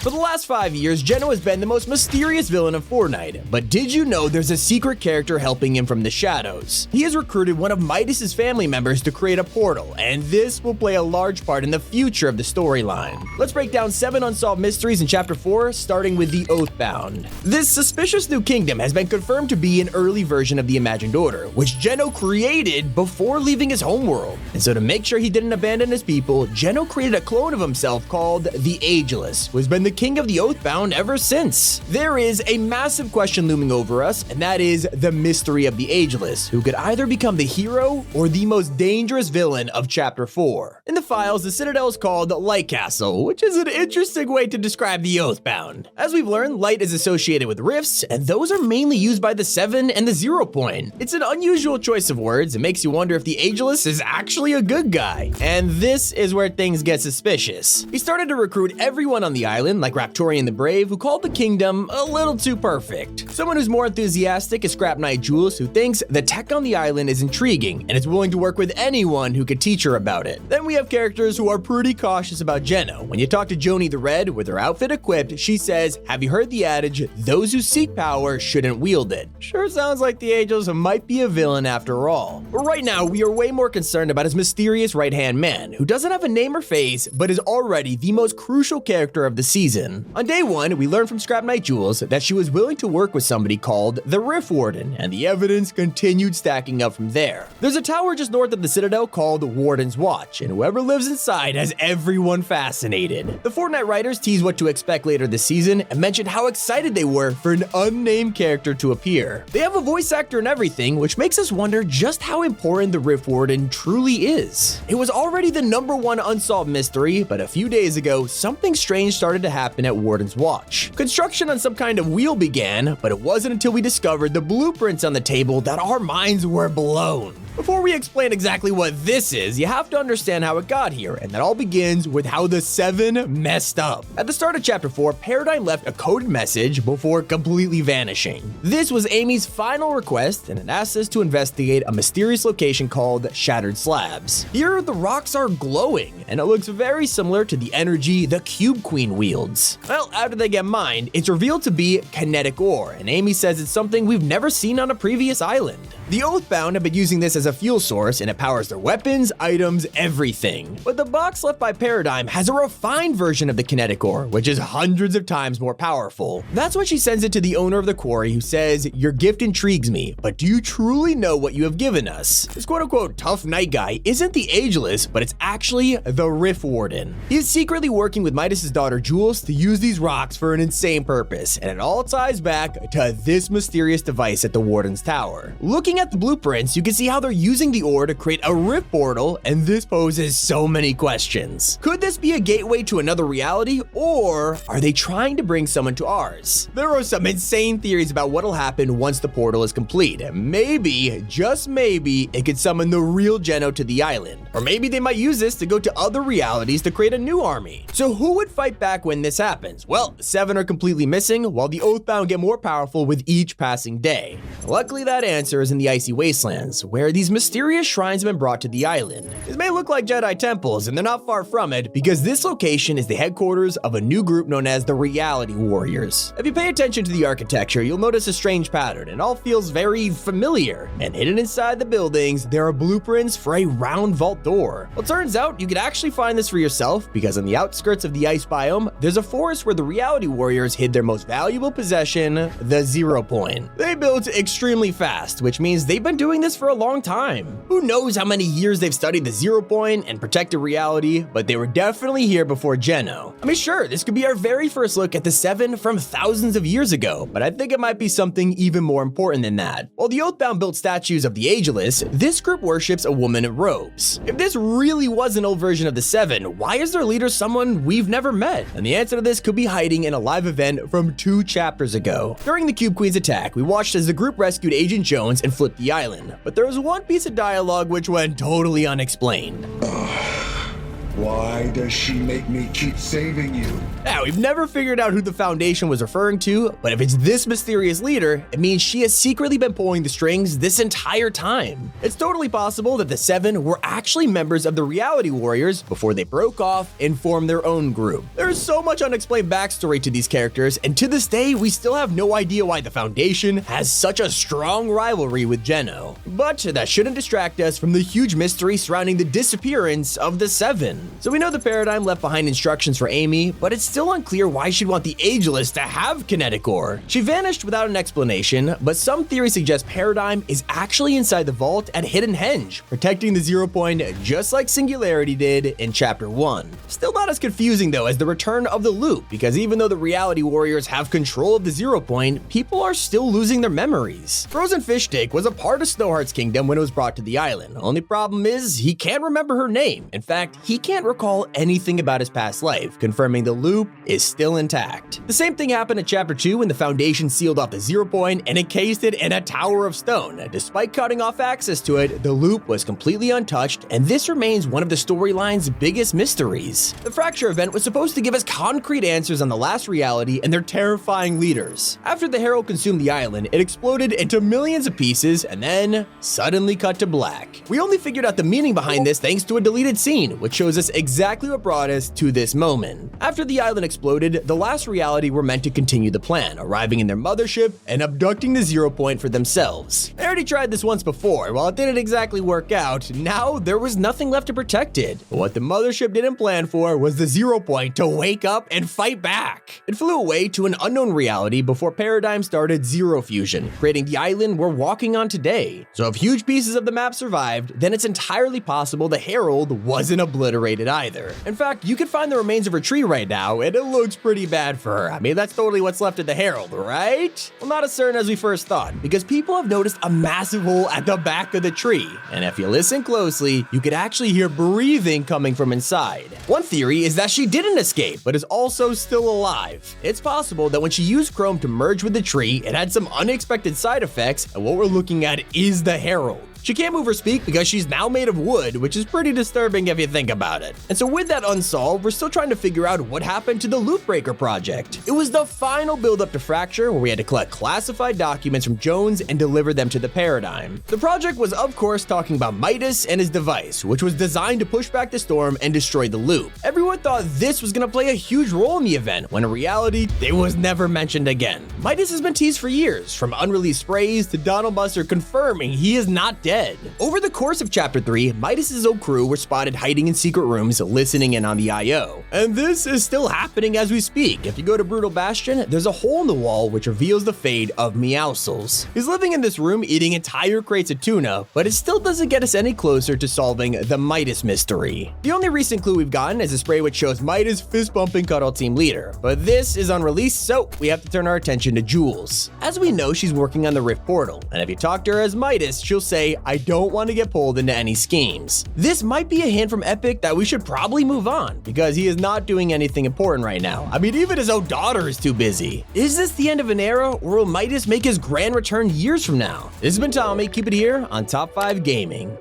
For the last 5 years, Geno has been the most mysterious villain of Fortnite, but did you know there's a secret character helping him from the shadows? He has recruited one of Midas' family members to create a portal, and this will play a large part in the future of the storyline. Let's break down 7 unsolved mysteries in Chapter 4, starting with the Oathbound. This suspicious new kingdom has been confirmed to be an early version of the Imagined Order, which Geno created before leaving his homeworld. And so to make sure he didn't abandon his people, Geno created a clone of himself called the Ageless, who has been the king of the Oathbound ever since. There is a massive question looming over us, and that is the mystery of the Ageless, who could either become the hero or the most dangerous villain of Chapter 4. In the files, the Citadel is called Light Castle, which is an interesting way to describe the Oathbound. As we've learned, light is associated with rifts, and those are mainly used by the 7 and the 0 point. It's an unusual choice of words. It makes you wonder if the Ageless is actually a good guy. And this is where things get suspicious. He started to recruit everyone on the island, like Raptorian the Brave, who called the kingdom a little too perfect. Someone who's more enthusiastic is Scrap Knight Jules, who thinks the tech on the island is intriguing and is willing to work with anyone who could teach her about it. Then we have characters who are pretty cautious about Geno. When you talk to Joni the Red, with her outfit equipped, she says, "Have you heard the adage, those who seek power shouldn't wield it?" Sure sounds like the Ageless might be a villain after all. But right now, we are way more concerned about his mysterious right-hand man, who doesn't have a name or face, but is already the most crucial character of the season. On day 1, we learned from Scrap Knight Jules that she was willing to work with somebody called the Warden, and the evidence continued stacking up from there. There's a tower just north of the Citadel called Warden's Watch, and whoever lives inside has everyone fascinated. The Fortnite writers teased what to expect later this season and mentioned how excited they were for an unnamed character to appear. They have a voice actor and everything, which makes us wonder just how important the Warden truly is. It was already the #1 unsolved mystery, but a few days ago, something strange started to happen at Warden's Watch. Construction on some kind of wheel began, but it wasn't until we discovered the blueprints on the table that our minds were blown. Before we explain exactly what this is, you have to understand how it got here, and that all begins with how the 7 messed up. At the start of Chapter 4, Paradigm left a coded message before completely vanishing. This was Amy's final request, and it asked us to investigate a mysterious location called Shattered Slabs. Here, the rocks are glowing, and it looks very similar to the energy the Cube Queen wields. Well, after they get mined, it's revealed to be kinetic ore, and Amy says it's something we've never seen on a previous island. The Oathbound have been using this as a fuel source, and it powers their weapons, items, everything. But the box left by Paradigm has a refined version of the kinetic ore, which is hundreds of times more powerful. That's why she sends it to the owner of the quarry, who says, "Your gift intrigues me, but do you truly know what you have given us?" This quote-unquote tough knight guy isn't the Ageless, but it's actually the Warden. He is secretly working with Midas' daughter Jules to use these rocks for an insane purpose, and it all ties back to this mysterious device at the Warden's tower. Looking at the blueprints, you can see how they're using the ore to create a rift portal, and this poses so many questions. Could this be a gateway to another reality, or are they trying to bring someone to ours? There are some insane theories about what'll happen once the portal is complete. Maybe, just maybe, it could summon the real Geno to the island. Or maybe they might use this to go to other realities to create a new army. So who would fight back when this happens? Well, 7 are completely missing, while the Oathbound get more powerful with each passing day. Luckily, that answer is in the Icy Wastelands, where these mysterious shrines have been brought to the island. These may look like Jedi temples, and they're not far from it, because this location is the headquarters of a new group known as the Reality Warriors. If you pay attention to the architecture, you'll notice a strange pattern, and all feels very familiar. And hidden inside the buildings, there are blueprints for a round vault door. Well, it turns out you could actually find this for yourself, because on the outskirts of the ice biome, there's a forest where the Reality Warriors hid their most valuable possession, the 0 point. They built extremely fast, which means they've been doing this for a long time. Who knows how many years they've studied the 0 point and protected reality, but they were definitely here before Geno. I mean, sure, this could be our very first look at the 7 from thousands of years ago, but I think it might be something even more important than that. While the Oathbound built statues of the Ageless, this group worships a woman in robes. If this really was an old version of the 7, why is their leader someone we've never met? And the answer to this could be hiding in a live event from 2 chapters ago. During the Cube Queen's attack, we watched as the group rescued Agent Jones and flipped the island, but there was one piece of dialogue which went totally unexplained. Why does she make me keep saving you? Now, we've never figured out who the Foundation was referring to, but if it's this mysterious leader, it means she has secretly been pulling the strings this entire time. It's totally possible that the Seven were actually members of the Reality Warriors before they broke off and formed their own group. There's so much unexplained backstory to these characters, and to this day, we still have no idea why the Foundation has such a strong rivalry with Geno. But that shouldn't distract us from the huge mystery surrounding the disappearance of the Seven. So we know the Paradigm left behind instructions for Amy, but it's still unclear why she'd want the Ageless to have Kinetic ore. She vanished without an explanation, but some theories suggest Paradigm is actually inside the vault at Hidden Henge, protecting the 0 point just like Singularity did in Chapter 1. Still not as confusing though as the return of the loop, because even though the Reality Warriors have control of the 0 point, people are still losing their memories. Frozen Fish Stick was a part of Snowheart's kingdom when it was brought to the island. Only problem is, he can't remember her name. In fact, he can't recall anything about his past life, confirming the loop is still intact. The same thing happened in Chapter 2 when the Foundation sealed off the 0 point and encased it in a tower of stone. Despite cutting off access to it, the loop was completely untouched, and this remains one of the storyline's biggest mysteries. The Fracture event was supposed to give us concrete answers on the last reality and their terrifying leaders. After the Herald consumed the island, it exploded into millions of pieces and then suddenly cut to black. We only figured out the meaning behind this thanks to a deleted scene, which shows us exactly what brought us to this moment. After the island exploded, the last reality were meant to continue the plan, arriving in their mothership and abducting the 0 point for themselves. They already tried this once before. While it didn't exactly work out, now there was nothing left to protect it. But what the mothership didn't plan for was the 0 point to wake up and fight back. It flew away to an unknown reality before Paradigm started Zero Fusion, creating the island we're walking on today. So if huge pieces of the map survived, then it's entirely possible the Herald wasn't obliterated either. In fact, you can find the remains of her tree right now, and it looks pretty bad for her. I mean, that's totally what's left of the Herald, right? Well, not as certain as we first thought, because people have noticed a massive hole at the back of the tree. And if you listen closely, you could actually hear breathing coming from inside. One theory is that she didn't escape, but is also still alive. It's possible that when she used Chrome to merge with the tree, it had some unexpected side effects, and what we're looking at is the Herald. She can't move or speak because she's now made of wood, which is pretty disturbing if you think about it. And so with that unsolved, we're still trying to figure out what happened to the Loop Breaker project. It was the final build-up to Fracture, where we had to collect classified documents from Jones and deliver them to the Paradigm. The project was of course talking about Midas and his device, which was designed to push back the storm and destroy the loop. Everyone thought this was going to play a huge role in the event, when in reality, it was never mentioned again. Midas has been teased for years, from unreleased sprays to Donald Buster confirming he is not dead. Over the course of Chapter 3, Midas's old crew were spotted hiding in secret rooms, listening in on the I.O. And this is still happening as we speak. If you go to Brutal Bastion, there's a hole in the wall which reveals the fate of Meowscles. He's living in this room eating entire crates of tuna, but it still doesn't get us any closer to solving the Midas mystery. The only recent clue we've gotten is a spray which shows Midas fist-bumping Cuddle Team leader, but this is unreleased, so we have to turn our attention to Jules. As we know, she's working on the Rift Portal, and if you talk to her as Midas, she'll say, "I don't want to get pulled into any schemes." This might be a hint from Epic that we should probably move on, because he is not doing anything important right now. I mean, even his own daughter is too busy. Is this the end of an era, or will Midas make his grand return years from now? This has been Tommy. Keep it here on Top 5 Gaming.